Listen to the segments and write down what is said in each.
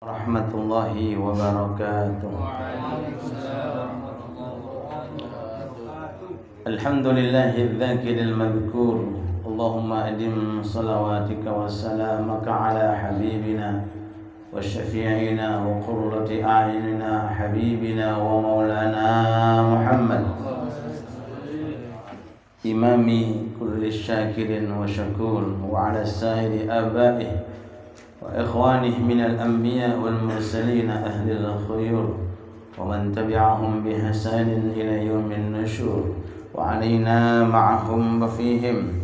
Warahmatullahi wabarakatuh. Alhamdulillahil dzakiril madhkur. Allahumma adim salawatika wa salamaka ala habibina wa syafi'ina wa qurrati a'yunina habibina wa maulana Muhammad imami kulli syakirin wa syakur wa ala sa'iri abaihi wa ikhwanih minal anbiya wal mursalin ahlil khuyur wa man tabi'ahum bi hasanin ila yaumin nusyur wa alaina ma'ahum wa fihim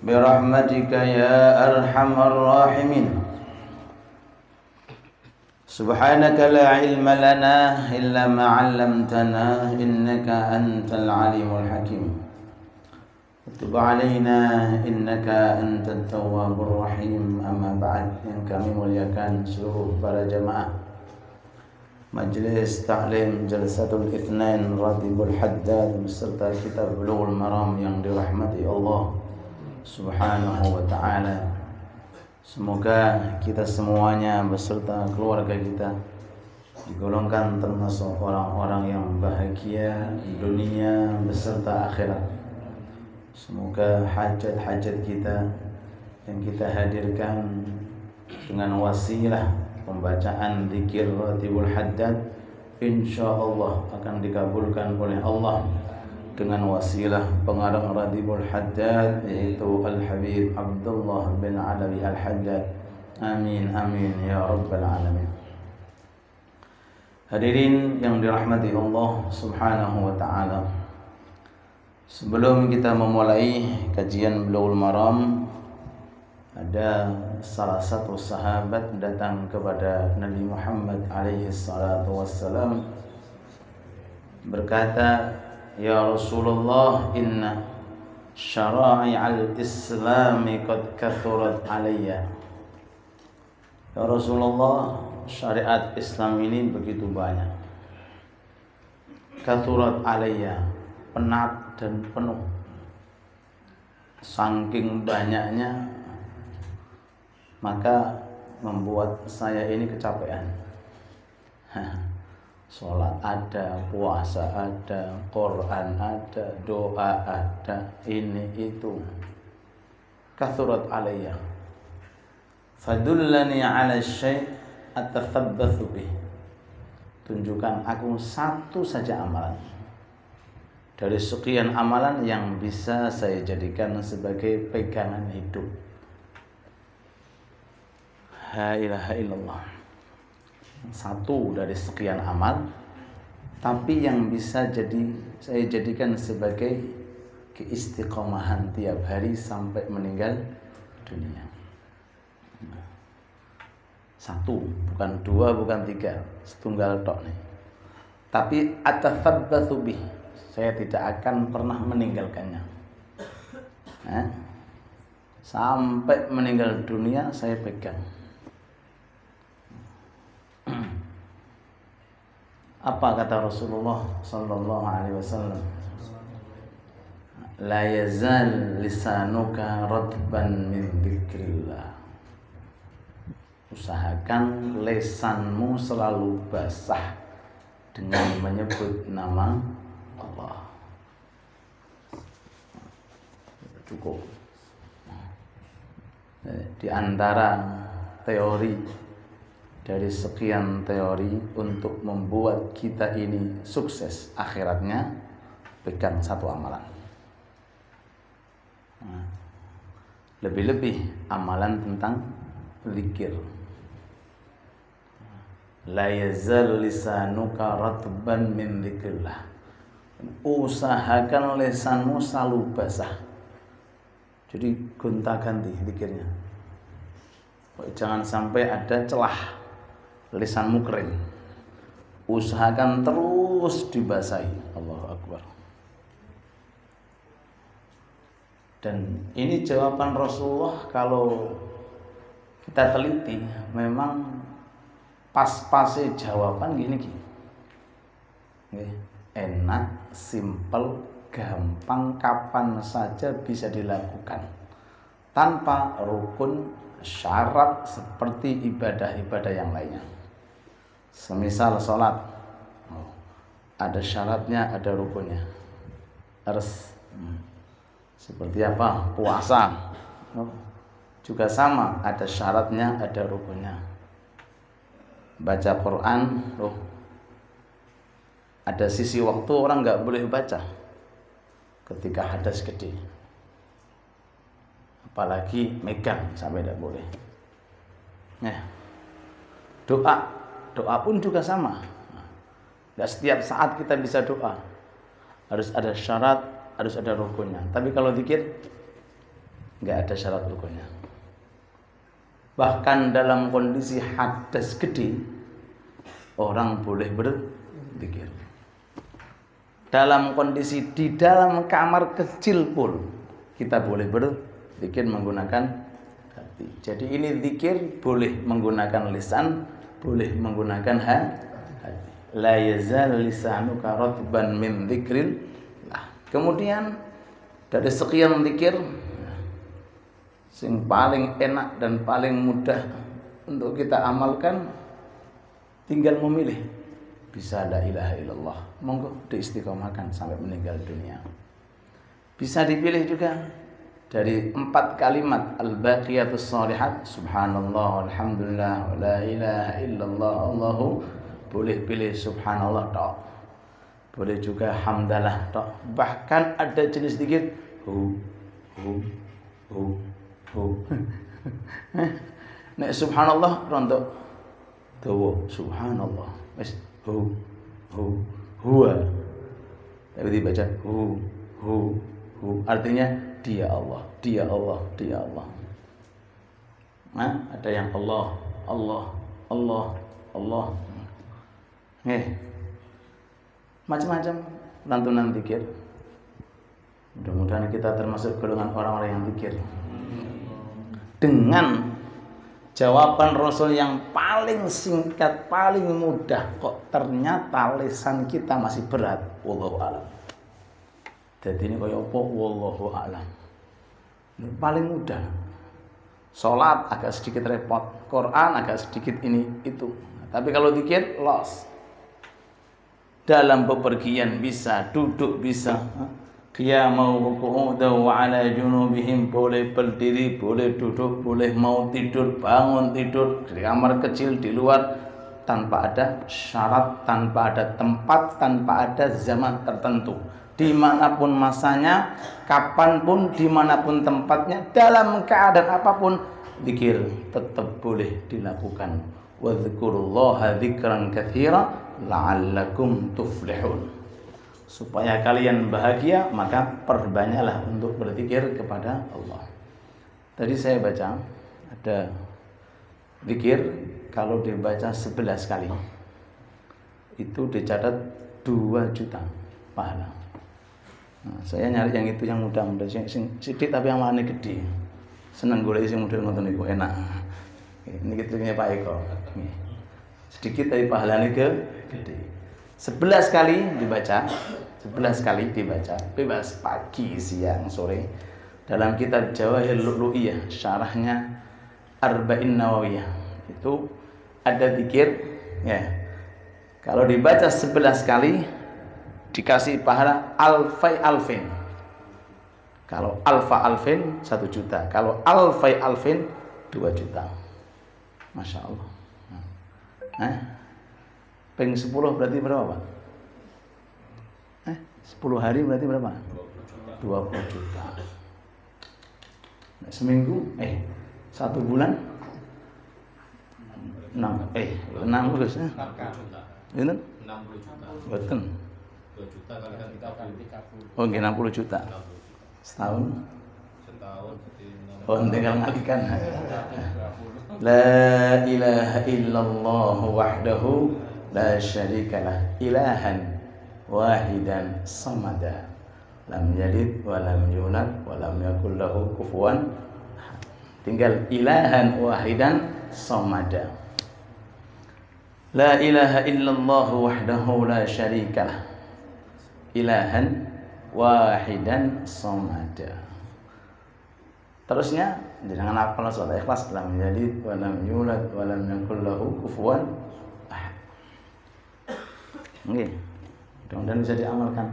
bi rahmatika ya arhamar rahimin. Subhanaka la ilma lana illa ma 'allamtana innaka antal alimul hakim. Tub alaina innaka antat tawwabur rahim. Amma ba'd, yang kami muliakan seluruh para jamaah Majlis Ta'lim Jalsatul Itsnain Ratibul Haddad beserta kitab Bulughul Maram yang dirahmati Allah Subhanahu wa ta'ala. Semoga kita semuanya beserta keluarga kita digolongkan termasuk orang-orang yang bahagia dunia beserta akhirat. Semoga hajat-hajat kita yang kita hadirkan dengan wasilah pembacaan zikir Ratibul Haddad insyaallah akan dikabulkan oleh Allah dengan wasilah pengarang Ratibul Haddad yaitu Al-Habib Abdullah bin Alawi Al-Haddad. Amin amin ya rabbal alamin. Hadirin yang dirahmati Allah Subhanahu wa ta'ala, sebelum kita memulai kajian Bulughul Maram, ada salah satu sahabat datang kepada Nabi Muhammad alaihi salatu wassalam berkata, "Ya Rasulullah, inna syara'i'al islami qad kathurat alayya." Ya Rasulullah, syariat Islam ini begitu banyak. Kathurat alayya, penat dan penuh. Saking banyaknya maka membuat saya ini kecapean. Sholat ada, puasa ada, Quran ada, doa ada, ini itu. Kathurat alayya. Fadullani ala syai' atathabbathu bih. Tunjukkan aku satu saja amalan dari sekian amalan yang bisa saya jadikan sebagai pegangan hidup. La ilaha illallah. Satu dari sekian amal, tapi yang bisa saya jadikan sebagai keistiqomahan tiap hari sampai meninggal dunia. Satu, bukan dua, bukan tiga, setunggal tok nih. Tapi atathabbatsu bih, saya tidak akan pernah meninggalkannya. Sampai meninggal dunia saya pegang. Apa kata Rasulullah sallallahu alaihi wasallam? La yazal lisanuka ratban min dzikrillah. Usahakan lesanmu selalu basah dengan menyebut nama Allah. Cukup. Di antara teori dari sekian teori untuk membuat kita ini sukses akhiratnya, pegang satu amalan. Lebih-lebih amalan tentang zikir. La yazal lisanuka ratban min dzikrillah. Usahakan lesanmu selalu basah. Jadi gonta-ganti zikirnya. Jangan sampai ada celah lisanmu kering. Usahakan terus dibasahi. Allahu Akbar. Dan ini jawaban Rasulullah kalau kita teliti memang pas-pasnya jawaban gini. Enak, simple, gampang, kapan saja bisa dilakukan tanpa rukun syarat seperti ibadah-ibadah yang lainnya. Semisal sholat, ada syaratnya, ada rukunnya. Harus seperti apa? Puasa juga sama, ada syaratnya, ada rukunnya. Baca Quran, ada sisi waktu orang nggak boleh baca ketika hadas gede, apalagi megang sampai tidak boleh. Doa pun juga sama. Nggak setiap saat kita bisa doa, harus ada syarat, harus ada rukunnya. Tapi kalau zikir nggak ada syarat rukunnya. Bahkan dalam kondisi hadas gede, orang boleh berzikir. Dalam kondisi di dalam kamar kecil pun kita boleh berzikir menggunakan hati. Jadi ini zikir boleh menggunakan lisan, boleh menggunakan hati. La yazal lisanuka ratban min dzikrillah. Kemudian dari sekian zikir, yang paling enak dan paling mudah untuk kita amalkan, tinggal memilih. Bisa la ilaha illallah, monggo diistiqomahkan sampai meninggal dunia. Bisa dipilih juga dari 4 kalimat al-baqiyatus shalihat, subhanallah, alhamdulillah, la ilaha illallah, Allahu. Boleh pilih subhanallah tok, boleh juga hamdalah tok. Bahkan ada jenis zikir hu. Nek subhanallah rontok dawa subhanallah wis huwa. Tapi dibaca hu artinya dia Allah, dia Allah, dia Allah. Ada yang Allah. Macam-macam lantunan zikir. Mudah-mudahan kita termasuk golongan orang-orang yang zikir. Dengan jawaban Rasul yang paling singkat, paling mudah, kok ternyata lisan kita masih berat. Wallahu a'lam. Jadi ini kaya apa? Wallahu a'lam. Ini paling mudah. Salat agak sedikit repot, Quran agak sedikit ini itu. Tapi kalau zikir los. Dalam bepergian bisa, duduk bisa, qiyamau qu'udan wa 'ala junubihim, boleh berdiri, boleh duduk, boleh mau tidur, bangun tidur di kamar kecil, di luar, tanpa ada syarat, tanpa ada tempat, tanpa ada zaman tertentu. Dimanapun masanya, kapanpun, dimanapun tempatnya, dalam keadaan apapun, zikir tetap boleh dilakukan. Wadhkurullaha dzikran katsira la'allakum tuflihun. Supaya kalian bahagia, maka perbanyaklah untuk berzikir kepada Allah. Tadi saya baca ada zikir kalau dibaca 11 kali itu dicatat 2 juta pahala. Nah, saya nyari yang itu yang mudah-mudah, sing sithik tapi yang mana gede. Seneng golek sing model ngoten niku enak. Ini triknya Pak Eko. Sedikit tapi pahalanya gede. 11 kali dibaca, 11 kali dibaca, bebas pagi, siang, sore. Dalam kitab Jawahir Lu'lu'iyah, syarahnya Arba'in Nawawiyah, itu ada zikir ya. Kalau dibaca 11 kali dikasih pahala alfai alfin. Kalau alfa alfin 1 juta, kalau alfai alfin 2 juta. Masya Allah. Peng 10 berarti berapa Pak? 10 hari berarti berapa? 20 juta. Seminggu 1 bulan 6 terus ya. 60 juta. Betul. 2 juta kalikan 30. Oh, 60 juta. Setahun. Oh, tinggal ngalikan. La ilaha illallah wahdahu la syarikalah, ilahan wahidan samada, lam yalid wa lam yulad wa lam yakul lahu kufuwan. Tinggal ilahan wahidan samada. La ilaha illallah wahdahu la syarikalah, ilahan wahidan samada. Terusnya jangan hafal surat Ikhlas, lam yalid wa lam yulad wa lam yakul lahu kufuwan ahad. Nggih. Mudah-mudahan bisa diamalkan.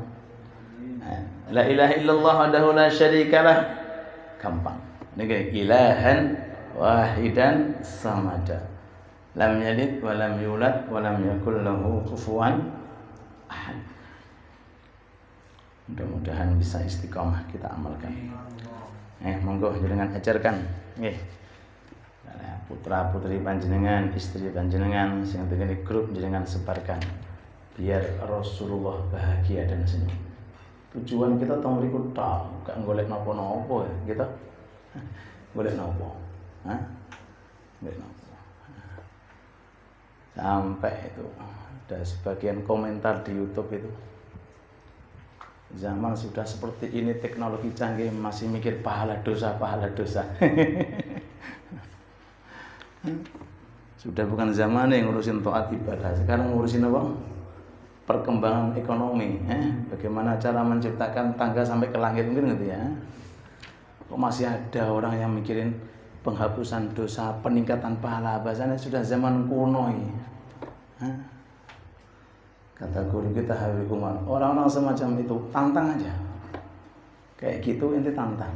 La ilaha illallah wahdahu la syarikalah. Gampang. Niki ilahan wahidan samada. Lam yalid wa lam yulad wa lam yakul lahu kufuwan ahad. Mudah-mudahan bisa istiqomah kita amalkan. Monggo jenengan ajarkan nggih. Putra-putri panjenengan, istri panjenengan sing tengene grup jenengan sebarkan biar Rasulullah bahagia dan senyum. Tujuan kita tong mriku tok, gak golek napa-napa kita. Golek napa? Hah? Golek napa? Sampai itu ada sebagian komentar di YouTube itu. Zaman sudah seperti ini, teknologi canggih masih mikir pahala dosa. Sudah bukan zaman yang ngurusin taat ibadah, sekarang ngurusin apa? Perkembangan ekonomi, bagaimana cara menciptakan tangga sampai ke langit mungkin gitu ya. Kok masih ada orang yang mikirin penghapusan dosa, peningkatan pahala, bahasanya sudah zaman kuno ini. Kata guru kita Habib Umar, orang-orang semacam itu tantang aja. Kayak gitu ente tantang.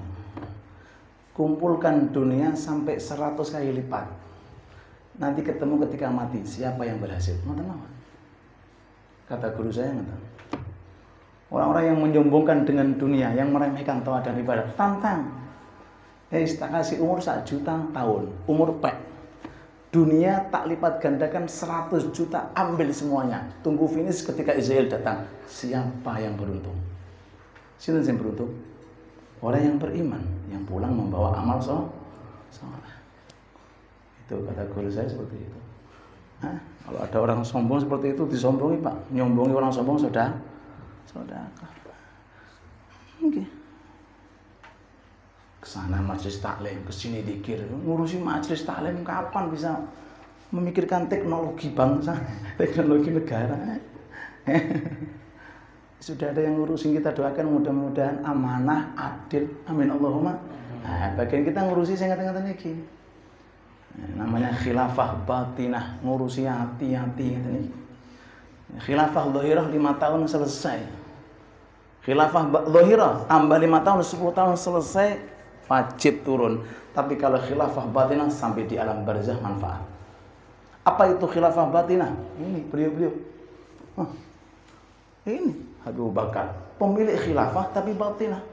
Kumpulkan dunia sampai 100 kali lipat. Nanti ketemu ketika mati, siapa yang berhasil? Kata guru saya, orang-orang yang menyombongkan dengan dunia, yang meremehkan taat dan ibadah, tantang. Tak kasih umur 1 juta tahun, umur pek. Dunia tak lipat gandakan 100 juta, ambil semuanya. Tunggu finish ketika Israel datang. Siapa yang beruntung? Siapa yang beruntung? Orang yang beriman, yang pulang membawa amal soleh. Itu kata guru saya seperti itu. Kalau ada orang sombong seperti itu, disombongi Pak. Nyombongi orang sombong saudara. Oke. Kesana majelis taklim, kesini dikir. Ngurusi majelis taklim kapan bisa memikirkan teknologi bangsa, teknologi negara? Sudah ada yang ngurusin, kita doakan mudah-mudahan amanah, adil. Amin Allahumma. Bagian kita ngurusi saya ngata-ngata lagi. Namanya khilafah batinah, ngurusi hati-hati gitu nih. Khilafah zahirah 5 tahun selesai. Khilafah zahirah tambah 5 tahun, 10 tahun selesai, wajib turun. Tapi kalau khilafah batinah sampai di alam barzah manfaat. Apa itu khilafah batinah? Ini beliau-beliau. Ini Abu Bakar, pemilik khilafah tapi batinah.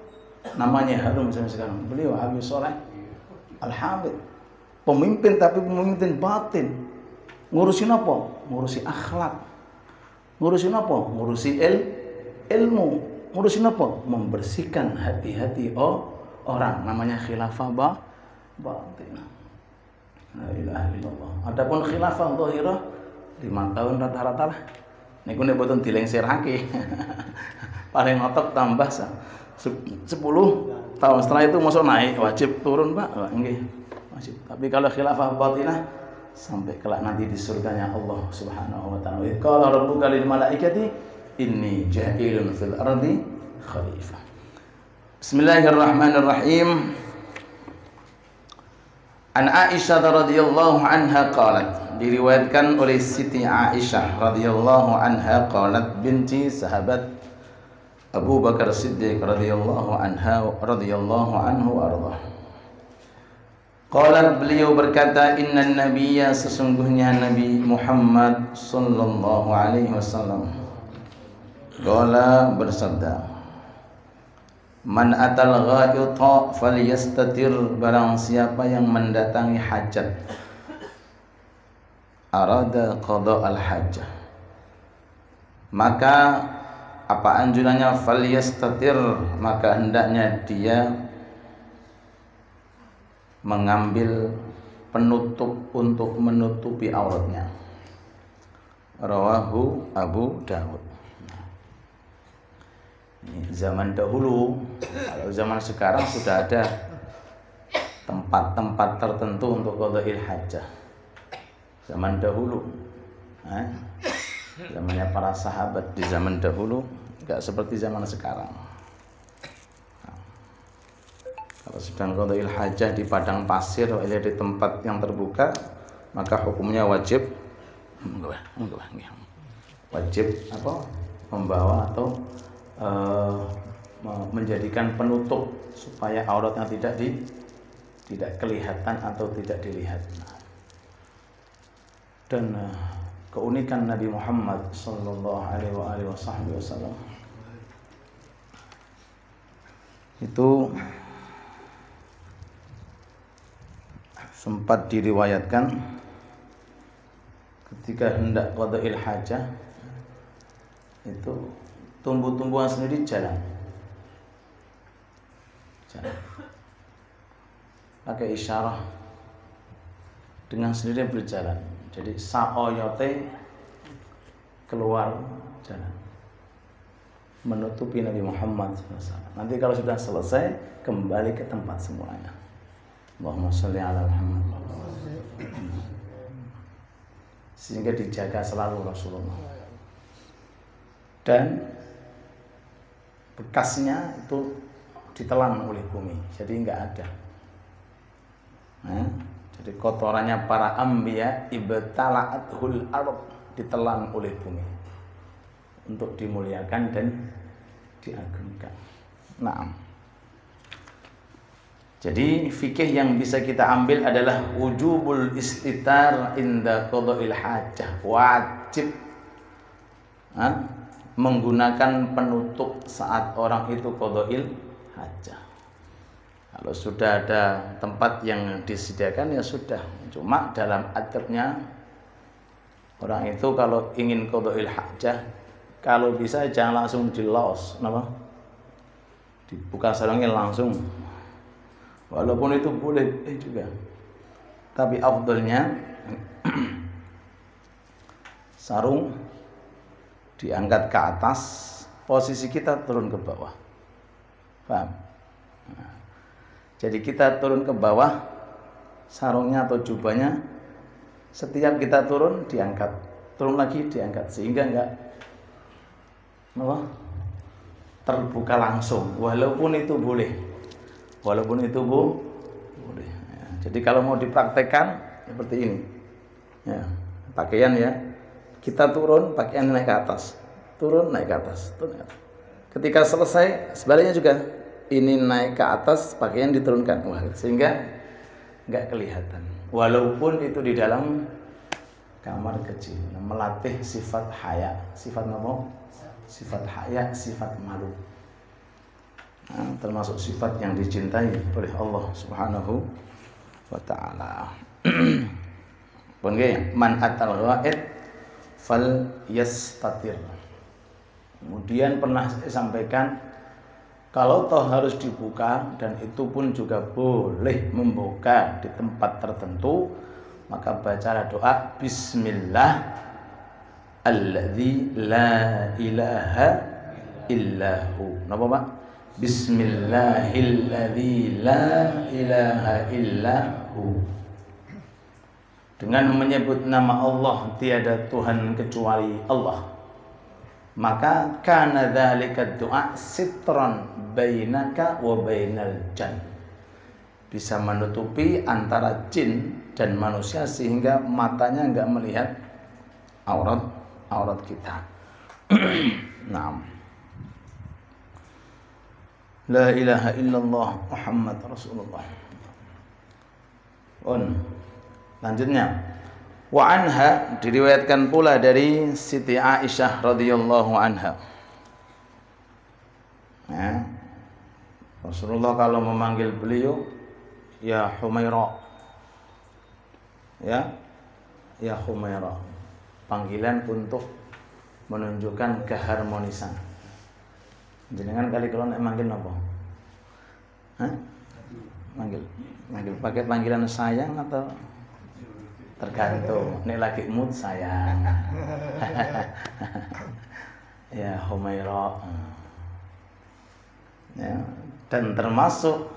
Namanya harum misalnya sekarang. Beliau Habib Soleh Al-Hamid. Pemimpin tapi pemimpin batin. Ngurusin apa? Ngurusi akhlak. Ngurusin apa? Ngurusi ilmu. Ngurusin apa? Membersihkan hati-hati orang. Namanya khilafah batinah. La ilaha illallah. Adapun khilafah zahirah 5 tahun rata-rata lah. Niku nek boten dilengserake. Paling otot tambah 10 tahun. Setelah itu masuk naik, wajib turun, Pak. Nggih. Wajib. Tapi kalau khilafah batinah sampai kelak nanti di surganya Allah Subhanahu wa taala. Qala rabbuka lil malaikati inni ja'ilun fil ardi khalifah. Bismillahirrahmanirrahim. An Aisyah radhiyallahu anha qalat, diriwayatkan oleh Siti Aisyah radhiyallahu anha qalat, binti sahabat Abu Bakar Siddiq radhiyallahu anhu ardah. Qalat, beliau berkata, innan nabiyya, sesungguhnya Nabi Muhammad sallallahu alaihi wasallam qala, bersabda, man atal ghaita falyastatir, barang siapa yang mendatangi hajat, arada qada al hajjah, maka apa anjurannya? Falyastatir, maka hendaknya dia mengambil penutup untuk menutupi auratnya. Rawahu Abu Dawud. Ini zaman dahulu. Kalau zaman sekarang sudah ada tempat-tempat tertentu untuk qada'il hajjah. Zaman dahulu, zamannya para sahabat di zaman dahulu, enggak seperti zaman sekarang. Kalau sedang qada'il hajjah di padang pasir atau di tempat yang terbuka, maka hukumnya wajib wajib membawa atau menjadikan penutup supaya auratnya tidak kelihatan atau tidak dilihat. Dan keunikan Nabi Muhammad sallallahu alaihi wasallam itu sempat diriwayatkan ketika hendak qada'il hajah itu tumbuh-tumbuhan sendiri jalan pakai isyarah dengan sendiri berjalan. Jadi saoyote keluar jalan menutupi Nabi Muhammad SAW. Nanti kalau sudah selesai kembali ke tempat semuanya. Allahumma sholli ala Muhammad. Sehingga dijaga selalu Rasulullah. Dan bekasnya itu ditelan oleh bumi, jadi enggak ada. Jadi kotorannya para anbiya ibtala'athul ardh, ditelan oleh bumi untuk dimuliakan dan diagungkan. Naam. Jadi fikih yang bisa kita ambil adalah wujubul istitar inda qada'il hajah, wajib menggunakan penutup saat orang itu qada'il hajah. Kalau sudah ada tempat yang disediakan ya sudah. Cuma dalam adabnya orang itu kalau ingin qada'il hajah, kalau bisa jangan langsung dilos, kenapa? Dibuka sarungnya langsung. Walaupun itu boleh juga. Tapi afdalnya sarung diangkat ke atas, posisi kita turun ke bawah. Paham? Jadi kita turun ke bawah, sarungnya atau jubahnya setiap kita turun diangkat, turun lagi diangkat, sehingga enggak terbuka langsung. Walaupun itu boleh, boleh. Jadi kalau mau dipraktekkan seperti ini, ya, pakaian ya, kita turun, pakaian naik ke atas, turun naik ke atas, turun naik ke atas. Ketika selesai, sebaliknya juga. Ini naik ke atas, pakaian diturunkan, sehingga nggak kelihatan. Walaupun itu di dalam kamar kecil, melatih sifat haya, sifat apa? Sifat haya, sifat malu. Termasuk sifat yang dicintai oleh Allah Subhanahu wa Ta'ala. Man atal ghaid fal yastatir. Kemudian pernah saya sampaikan, kalau toh harus dibuka, dan itu pun juga boleh membuka di tempat tertentu, maka bacalah doa Bismillah alladzi la ilaha illahu. Napa Pak? Bismillahilladzi la ilaha illahu. Dengan menyebut nama Allah, tiada Tuhan kecuali Allah. Maka kana dzalika doa sitran bainaka wa bainal jan, bisa menutupi antara jin dan manusia sehingga matanya enggak melihat aurat kita. Naam. La ilaha illallah Muhammad Rasulullah. Lanjutnya, wa anha, diriwayatkan pula dari Siti Aisyah radhiyallahu anha. Rasulullah kalau memanggil beliau ya Humaira, ya Humaira, panggilan untuk menunjukkan keharmonisan. Jenengan kali kalau nek manggil napa? Manggil pakai panggilan sayang atau tergantung, nek lagi mood sayang. Ya Humaira. Ya, dan termasuk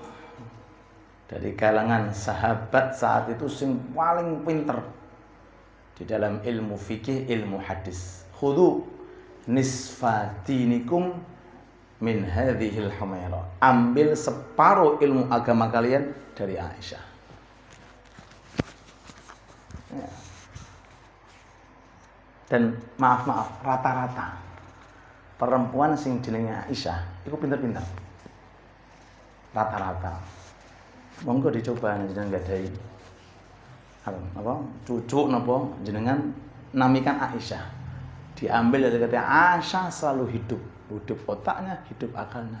dari kalangan sahabat saat itu sing paling pinter di dalam ilmu fikih, ilmu hadis. Khudhu nisfa dinikum min hadhil Humaira. Ambil separuh ilmu agama kalian dari Aisyah. Ya. Dan maaf rata-rata perempuan sing jenenge Aisyah iku pinter-pinter. Rata-rata. Monggo dicoba jenengan gadai apa cucu napa jenengan namikan Aisyah. Diambil dari kata Aisyah selalu hidup otaknya, hidup akalnya.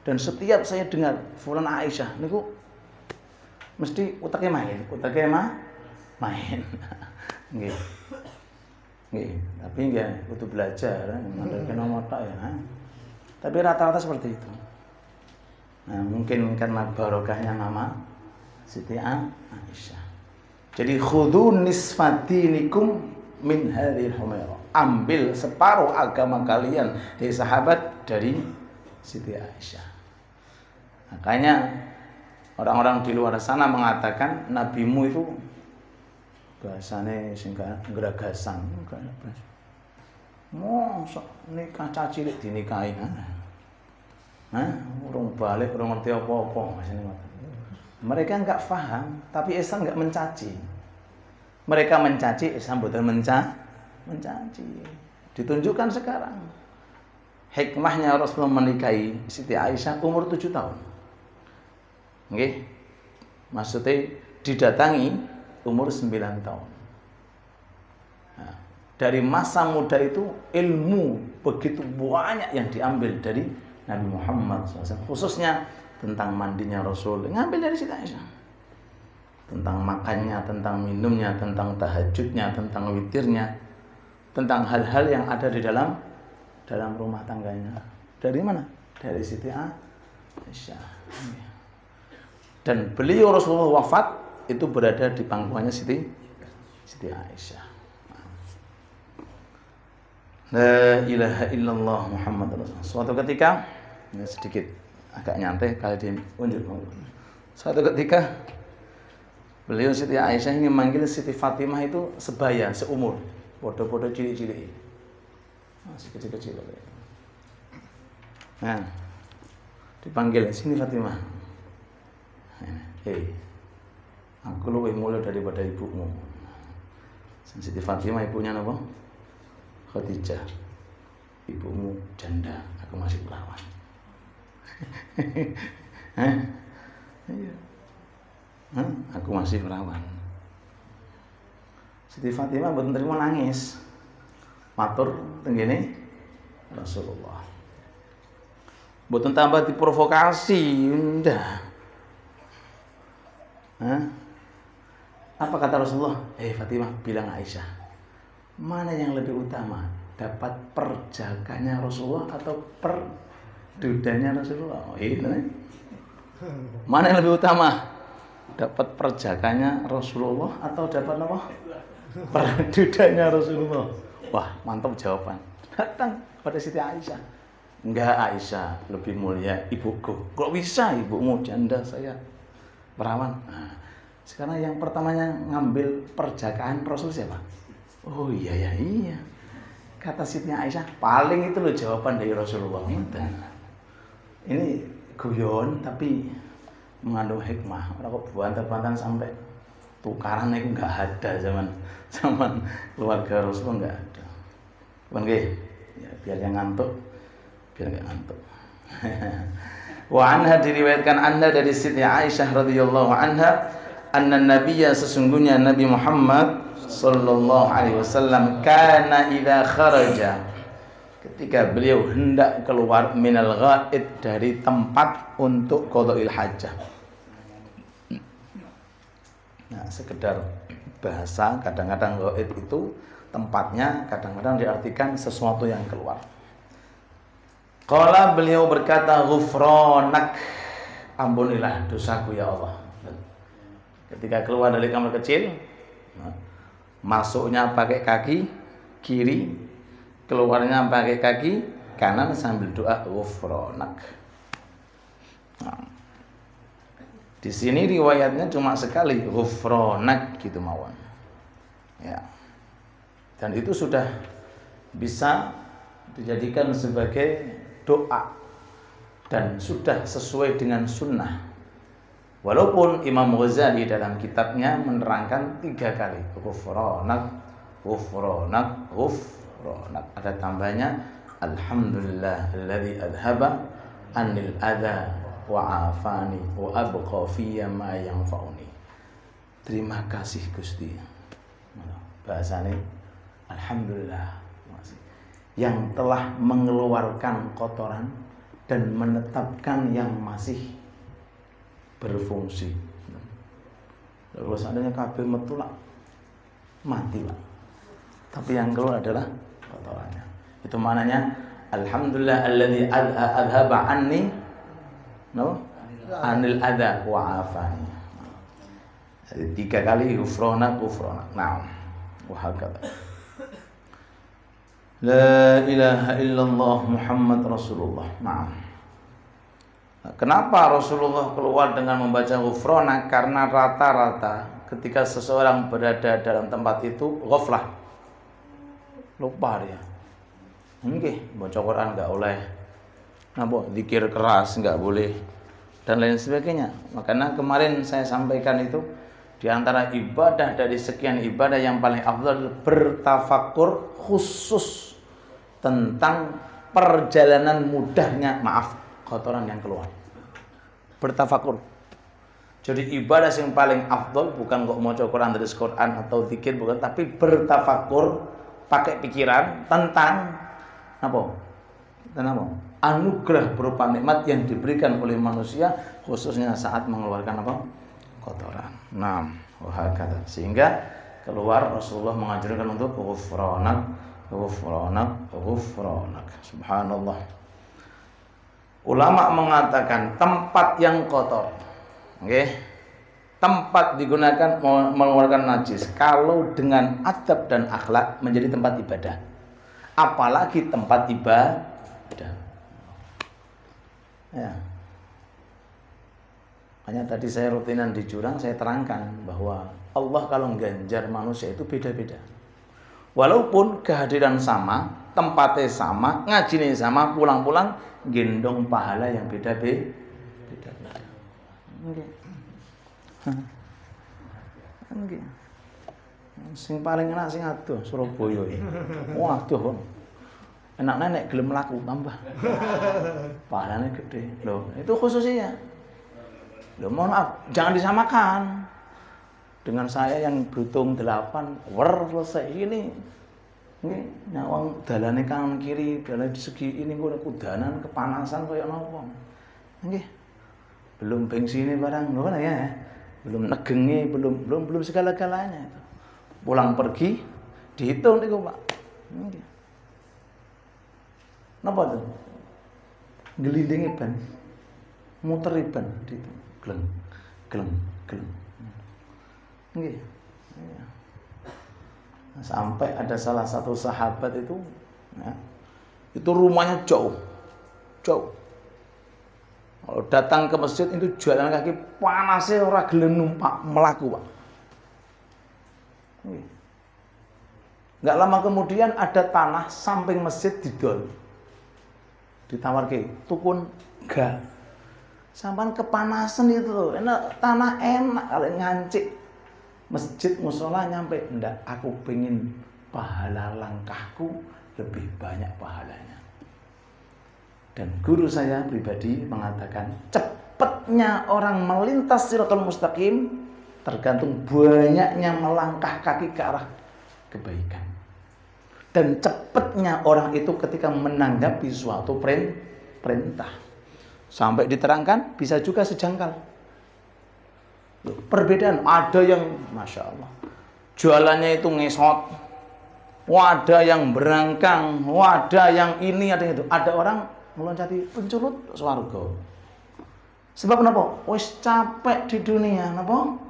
Dan setiap saya dengar fulan Aisyah niku mesti utaknya main. Nggih. Nggih, tapi nggih butuh belajar, mandalkan nomor tak ya. Tapi rata-rata seperti itu. Nah, mungkin karena barokahnya nama Siti Aisyah. Jadi khudhu nisfatinikum min hadhil humairah. Ambil separuh agama kalian dari sahabat dari Siti Aisyah. Makanya orang-orang di luar sana mengatakan nabimu itu bahasane sing geragasan. Mosok nikah caci cilik dinikahi. Urung balik, urung ngerti apa-apa. Mereka enggak paham, tapi Islam enggak mencaci. Mereka mencaci, Islam betul mencaci. Ditunjukkan sekarang. Hikmahnya Rasulullah menikahi Siti Aisyah umur 7 tahun. Nggih. Maksudnya didatangi umur 9 tahun. Nah, dari masa muda itu ilmu begitu banyak yang diambil dari Nabi Muhammad SAW. Khususnya tentang mandinya Rasul. Ngambil dari Siti Aisyah. Tentang makannya, tentang minumnya, tentang tahajudnya, tentang witirnya. Tentang hal-hal yang ada di dalam rumah tangganya. Dari mana? Dari Siti Aisyah. Dan beliau Rasulullah wafat itu berada di pangkuannya Siti Aisyah. La ilaha illallah Muhammad Rasulullah. Suatu ketika, ini sedikit agak nyantai kali diunjuk. Suatu ketika beliau Siti Aisyah ini memanggil Siti Fatimah itu sebaya, seumur, podo-podo cilik-cilik. Masih kecil-kecil. Nah, dipanggil sini Fatimah. Hei, aku lebih mulia daripada ibumu. Siti Fatimah ibunya apa? Khadijah. Ibumu janda, aku masih perawan. Aku masih perawan. Siti Fatimah mboten terima nangis. Matur tenggene Rasulullah. Mboten tambah diprovokasi, ndak. Apa kata Rasulullah? Fatimah bilang Aisyah, mana yang lebih utama? Dapat perjakanya Rasulullah atau perdudanya Rasulullah? Mana yang lebih utama? Dapat perjakanya Rasulullah atau dapat apa? Perdudanya Rasulullah. Wah, mantap jawaban. Datang pada Siti Aisyah. Enggak, Aisyah lebih mulia ibuku. Kok bisa ibumu janda, saya perawan. Nah, sekarang yang pertamanya ngambil perjakaan Rasul siapa? Oh iya. Kata Siti Aisyah, paling itu loh jawaban dari Rasulullah. Ini guyon tapi mengandung hikmah. Orang kok bantan-bantan sampai tukaran itu nggak ada zaman keluarga Rasulullah nggak ada. Oke, ya, biar yang ngantuk, biar nggak ngantuk. Wa anha diriwayatkan anda dari Siti Aisyah radhiyallahu anha, anna nabiyya sesungguhnya Nabi Muhammad sallallahu alaihi wasallam kana idza kharaja, ketika beliau hendak keluar minal ghaid, dari tempat untuk qada'il hajah. Nah, sekedar bahasa, kadang-kadang ghaid itu tempatnya, kadang-kadang diartikan sesuatu yang keluar. Qala, beliau berkata, ghufranak, ampunilah dosaku ya Allah. Ketika keluar dari kamar kecil, masuknya pakai kaki kiri, keluarnya pakai kaki kanan sambil doa ghufranak. Nah, di sini riwayatnya cuma sekali ghufranak gitu mawon. Ya. Dan itu sudah bisa dijadikan sebagai doa dan sudah sesuai dengan sunnah. Walaupun Imam Ghazali dalam kitabnya menerangkan 3 kali ghufranak, ghufranak, ghufranak. Ada tambahnya alhamdulillah alladzi adhaba anil adza wa afani wa abqa fiyya ma yanfa'uni. Terima kasih Gusti. Bahasane alhamdulillah yang telah mengeluarkan kotoran dan menetapkan yang masih berfungsi. Kalau seandainya kabeh metu lah mati lah. Tapi yang keluar adalah kotorannya. Itu maknanya alhamdulillah alladzi adhaba anni anil adza wa afani. Jadi 3 kali ghufranak. Nah, wahakata. La ilaha illallah Muhammad Rasulullah. Nah, kenapa Rasulullah keluar dengan membaca ghufranak? Karena rata-rata ketika seseorang berada dalam tempat itu ghaflah, lupa dia. Nggih, baca Quran enggak boleh. Napa? Zikir keras enggak boleh. Dan lain sebagainya. Makanya kemarin saya sampaikan itu di antara ibadah dari sekian ibadah yang paling afdal bertafakur khusus tentang perjalanan mudahnya kotoran yang keluar. Bertafakur. Jadi ibadah yang paling afdal bukan kok maca Quran dari Quran atau zikir bukan, tapi bertafakur pakai pikiran tentang apa? Anugerah berupa nikmat yang diberikan oleh manusia khususnya saat mengeluarkan apa? Kotoran. Nah, wahakata. Sehingga keluar Rasulullah mengajarkan untuk ghufranak. Subhanallah. Ulama mengatakan tempat yang kotor, tempat digunakan mengeluarkan najis kalau dengan adab dan akhlak menjadi tempat ibadah. Apalagi tempat ibadah. Ya. Hanya tadi saya rutinan di Jurang, saya terangkan bahwa Allah kalau ganjar manusia itu beda-beda. Walaupun kehadiran sama, tempatnya sama, ngajinya sama, pulang-pulang gendong pahala yang beda-beda. Nggih. Sing paling enak sing adoh Surabaya iki. Waduh. Enak nek gelem mlaku tambah. Pahalanya gede. Loh, itu khususnya. Loh, mohon maaf, jangan disamakan dengan saya yang berhitung 8 selesai ini nyawang dalane kanan kiri, dalane di segi ini kok kudanan kepanasan kaya napa. Nggih. Belum bensinnya barang ngono ya. Belum negengi, belum segala-galanya itu. Pulang pergi dihitung niku, Pak. Nggih. Napa tuh? Gelindingi ban. Muter ban gitu. Gleng. Nggih. Sampai ada salah satu sahabat itu, ya, itu rumahnya jauh. Kalau datang ke masjid itu jalan kaki panasnya ora gelem numpak melaku, Pak. Nggak lama kemudian ada tanah samping masjid didol. Ditawarke, tukun gak. Sampai kepanasan itu, enak tanah enak kalau ngancik. Masjid musola nyampe, enggak, aku pengen pahala langkahku lebih banyak pahalanya. Dan guru saya pribadi mengatakan cepatnya orang melintas Shiratal Mustaqim tergantung banyaknya melangkah kaki ke arah kebaikan. Dan cepatnya orang itu ketika menanggapi suatu perintah. Sampai diterangkan bisa juga sejengkal. Perbedaan, ada yang Masya Allah jualannya itu ngesot, ada yang berangkang, ada yang ini, ada yang itu. Ada orang meloncati penculut swarga. Sebab kenapa? Wis capek di dunia, kenapa?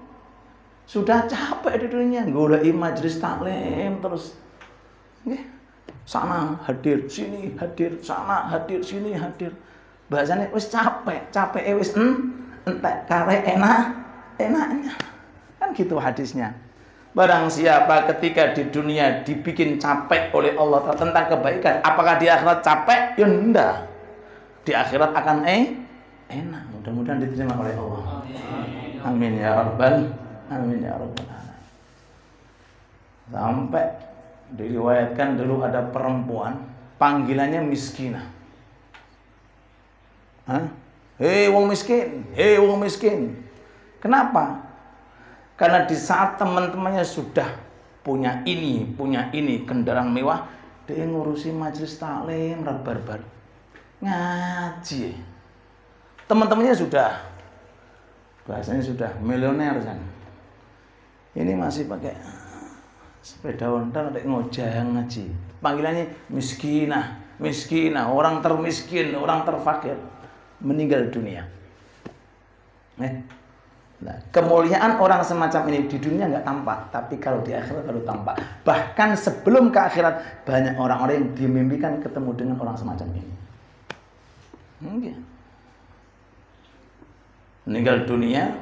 Sudah capek di dunia, goleki majelis taklim terus. Nggih. Sana hadir, sini hadir, sana hadir, sini hadir. Bahasanya wis capek wis entek karek enaknya. Kan gitu hadisnya. Barang siapa ketika di dunia dibikin capek oleh Allah tentang kebaikan, apakah di akhirat capek? Ya enggak. Di akhirat akan enak. Mudah-mudahan diterima oleh Allah. Amin ya rabbal alamin. Sampai Diriwayatkan dulu ada perempuan panggilannya miskinah. Hei wong miskin, hei wong miskin. Kenapa? Karena di saat teman-temannya sudah punya ini, kendaraan mewah, dia ngurusi majelis taklim, barbar, ngaji. Teman-temannya sudah, bahasanya sudah miliuner kan. Ini masih pakai sepeda Honda, ada ngojang ngaji. Panggilannya miskinah, orang termiskin, orang terfakir, meninggal dunia. Nah, kemuliaan orang semacam ini di dunia nggak tampak, tapi kalau di akhirat baru tampak. Bahkan sebelum ke akhirat banyak orang-orang yang dimimpikan ketemu dengan orang semacam ini. Meninggal dunia,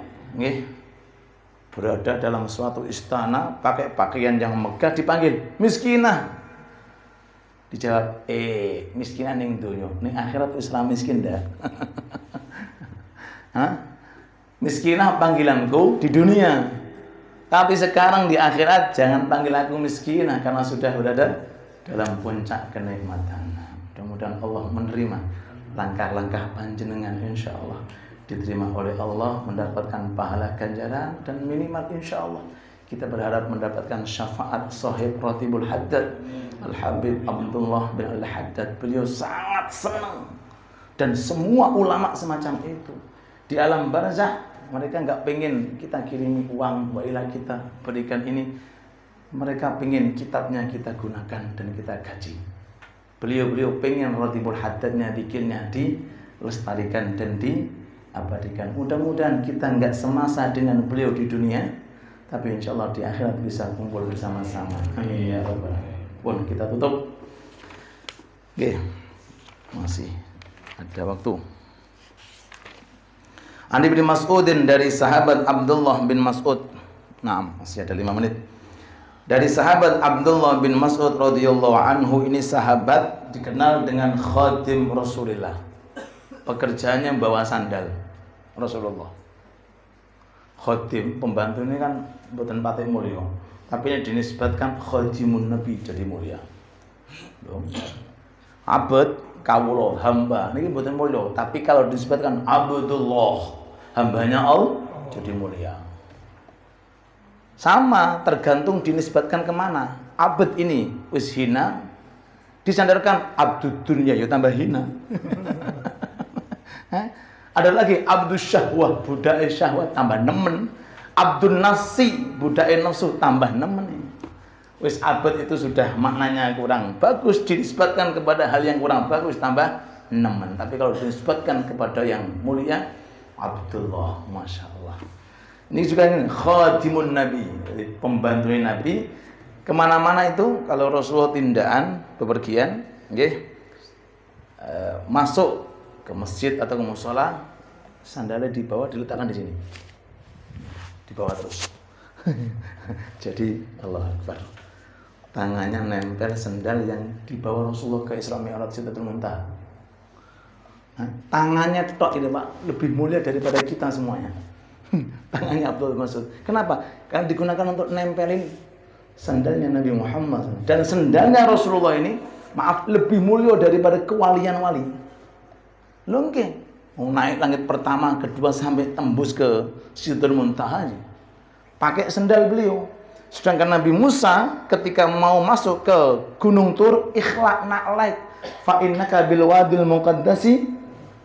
berada dalam suatu istana, pakai pakaian yang megah, dipanggil miskinah. Dijawab, miskinah ning dunya, ning akhirat Islam miskin dah. Miskinah panggilanku di dunia, tapi sekarang di akhirat jangan panggil aku miskinah karena sudah berada dalam puncak kenikmatan. Mudah-mudahan Allah menerima langkah-langkah panjenengan, insya Allah diterima oleh Allah, mendapatkan pahala ganjaran, dan minimal insya Allah kita berharap mendapatkan syafaat sahib Ratibul Haddad Al-Habib Abdullah bin Al-Haddad. Beliau sangat senang, dan semua ulama semacam itu di alam barzah, mereka nggak pengen kita kirimi uang, wailah kita berikan ini, mereka pengen kitabnya kita gunakan dan kita gaji. Beliau pengen Ratibul Haddadnya, bikinnya dilestarikan dan diabadikan. Mudah-mudahan kita nggak semasa dengan beliau di dunia, tapi insya Allah di akhirat bisa kumpul bersama-sama. Amin ya rabbal alamin. Pun kita tutup. Oke, masih ada waktu. Ani bin Mas'udin, dari sahabat Abdullah bin Mas'ud. Nah, masih ada 5 menit. Dari sahabat Abdullah bin Mas'ud radhiyallahu anhu, ini sahabat dikenal dengan khadim Rasulullah. Pekerjaannya bawa sandal Rasulullah. Khadim, pembantu ini kan bukan patek mulia, tapi ini dinisbatkan khadimun Nabi, jadi mulia. Abad, kawula, hamba, ini bukan mulia, tapi kalau dinisbatkan Abdullah, hambanya Allah, jadi mulia. Sama, tergantung dinisbatkan kemana. Abad ini wis hina, disandarkan abdud dunya, ya tambah hina. Ada lagi abdus syahwah, budak syahwat, tambah nemen. Abdun nafsi, budak nafsu, tambah nemen. Wis abad itu sudah maknanya kurang bagus, dinisbatkan kepada hal yang kurang bagus, tambah nemen. Tapi kalau dinisbatkan kepada yang mulia, Abdullah, masya Allah. Ini juga ini khadimun Nabi, pembantu Nabi. Kemana-mana itu kalau Rasulullah tindakan bepergian, masuk ke masjid atau ke mushola, sandalnya dibawa, diletakkan di sini, dibawa terus. Jadi Allah Akbar, tangannya nempel sandal yang dibawa Rasulullah ke Isra Mi'raj Sidratul Muntaha. Tangannya tok ini Pak, lebih mulia daripada kita semuanya. Tangannya Abdul Mas'ud. Kenapa? Karena digunakan untuk nempelin sandalnya Nabi Muhammad. Dan sandalnya Rasulullah ini, maaf, lebih mulia daripada kewalian wali. Lungke, mau naik langit pertama, kedua, sampai tembus ke Sidratul Muntaha, pakai sandal beliau. Sedangkan Nabi Musa ketika mau masuk ke Gunung Tur, ikhlaq na'laik fa innaka bil wadil muqaddasi,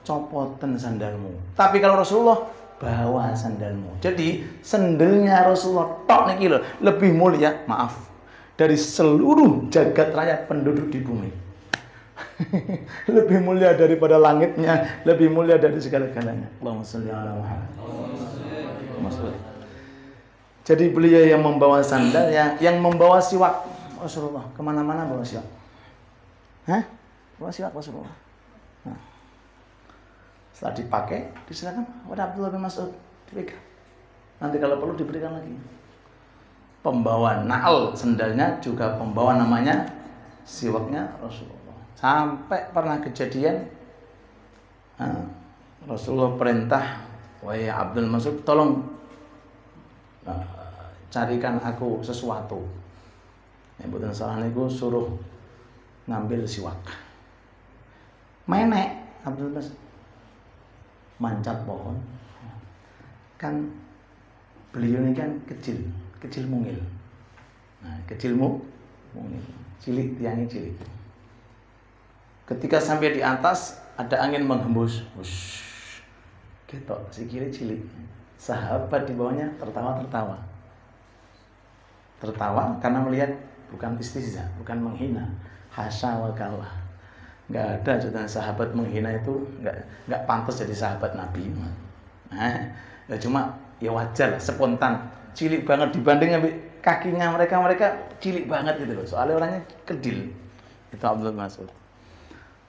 copoten sandalmu. Tapi kalau Rasulullah, bawa sandalmu. Jadi sandalnya Rasulullah tok niki lho, lebih mulia, maaf, dari seluruh jagat raya penduduk di bumi. Lebih mulia daripada langitnya, lebih mulia dari segala-galanya. Allahumma shalli ala Muhammad. Jadi beliau yang membawa sandal, yang membawa siwak Rasulullah. Kemana-mana bawa siwak. Bawa siwak Rasulullah. Nah, setelah dipakai, diserahkan kepada Abdullah bin Mas'ud, dipegang. Nanti kalau perlu diberikan lagi. Pembawa na'al, sandalnya juga pembawa namanya siwaknya Rasulullah. Sampai pernah kejadian, Rasulullah perintah, wahai Abdul Mas'ud, tolong carikan aku sesuatu. Nek mboten salah niku suruh ngambil siwak. Menek Abdul Mas mancat pohon. Kan beliau ini kan kecil mungil. Nah, kecil mungil. Cilik, tiangnya cilik. Ketika sampai di atas ada angin menghembus. Wush. Ketok si kiri cilik. Sahabat di bawahnya tertawa. Tertawa karena melihat bukan istihza, bukan menghina. Hasya wa kalla. Enggak ada cerita sahabat menghina itu enggak pantas jadi sahabat Nabi. Nah, ya cuma ya wajar lah, spontan. Cilik banget dibanding kakinya mereka cilik banget gitu loh. Soalnya orangnya kerdil. Itu Abdul Mas'ud.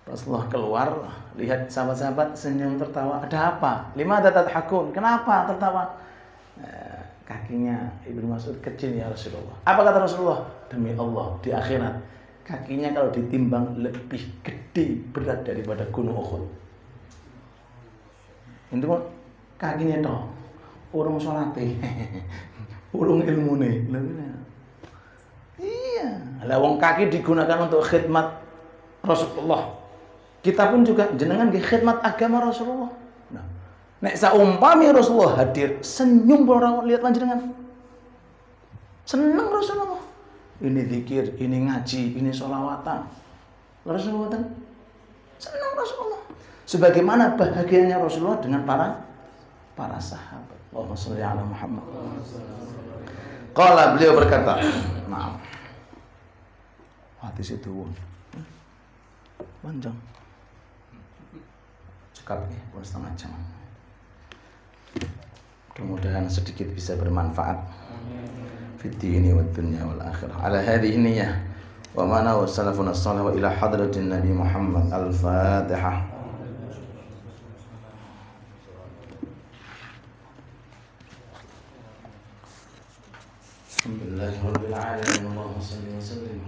Rasulullah keluar, lihat sahabat-sahabat senyum tertawa. Ada apa? Lima tadhakun. Kenapa tertawa? Kakinya Ibnu Mas'ud kecil ya Rasulullah. Apa kata Rasulullah? Demi Allah di akhirat kakinya kalau ditimbang lebih gede berat daripada gunung Uhud. Itu kakinya toh urung salate. Urung ilmune. Iya, lah wong kaki digunakan untuk khidmat Rasulullah. Kita pun juga jenengan nggih khidmat agama Rasulullah. Nah, nek saumpami Rasulullah hadir, senyum orang lihat panjenengan. Seneng Rasulullah. Ini zikir, ini ngaji, ini sholawatan. Rasulullah senang Rasulullah. Sebagaimana bahagianya Rasulullah dengan para sahabat. Allahumma sholli ala Muhammad. Qala beliau berkata, maaf. Hadis itu panjang. Cekap ya, pun setengah jam. Mudah-mudahan sedikit bisa bermanfaat. Fid-dini wad-dunya wal akhirah. Ala hadhihi niyyah wa mana wa salafuna as-salih wa ila hadratin Nabi Muhammad. Al-Fatihah. Alhamdulillahirabbil alamin. Allahumma shalli wa sallim.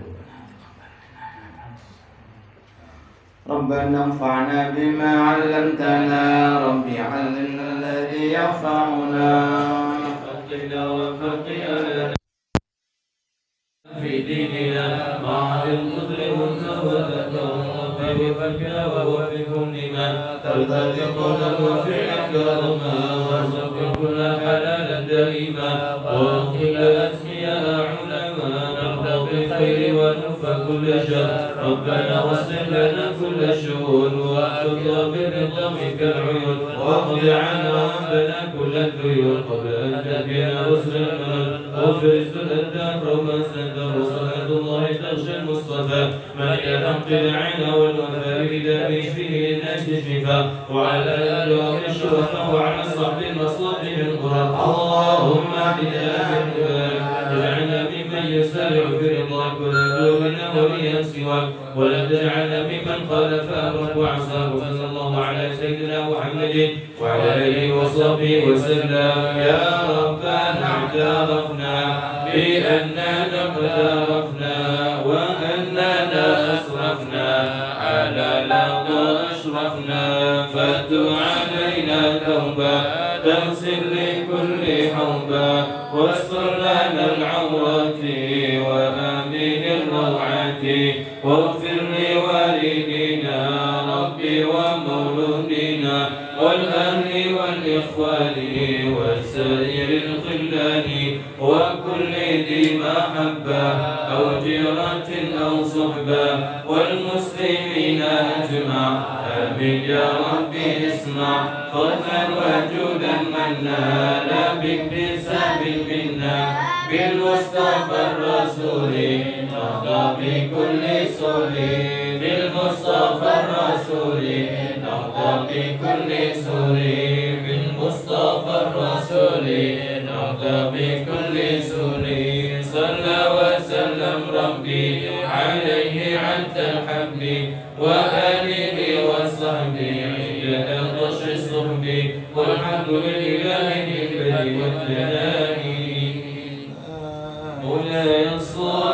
ربنا انفعنا بما علمتنا ربي علمنا الذي ينفعنا فقنا وفقنا في ديننا مع القدر والزهد ربي وفقنا ووفقهم لما ترتضي قولا وفعلا كرما وارزق كل حلالا دائما وقنا اسمياء علما نرضى بالخير ونفى كل شر ربنا واصلح لنا كل الشؤون واحفظنا بالرضا منك العيون واقض عنا ربنا كل الديون قبل ان تاتينا رسل المنون وفرز الدهر ومن سدر صلاه الله تغشى المصطفى من ينقل العين والوفاء بدم فيه الناس شفاء وعلى اله الشرفاء وعلى صحب المصالح القرى اللهم اهدنا بالهدى واجعلنا ممن يسارع في رضاك ونجوبنا وليا سواك ولا تجعلنا ممن خالف امرك وعصاك وصلى الله على سيدنا محمد وعلى اله وصحبه وسلم يا ربنا اعترفنا باننا اقترفنا واننا اسرفنا على لظى اشرفنا فتب علينا توبه تغسل لكل حوبه واستر لنا العورات وامن الروعات واغفر لوالدينا ربي ومولودينا والاهل والاخوان وسائر الخلان وكل ذي محبه او جيره او صحبه والمسلمين اجمع امين يا ربي اسمع فضلا وجودا منا لا باكتساب منا بالمصطفى الرسول نرضى بكل سؤل بالمصطفى الرسول نرضى بكل سؤل بالمصطفى الرسول نرضى بكل سؤل صلى وسلم ربي عليه عد الحمد وآله وصحبه عند الرش الصحب والحمد لله البدء والجلال مولاي الصالح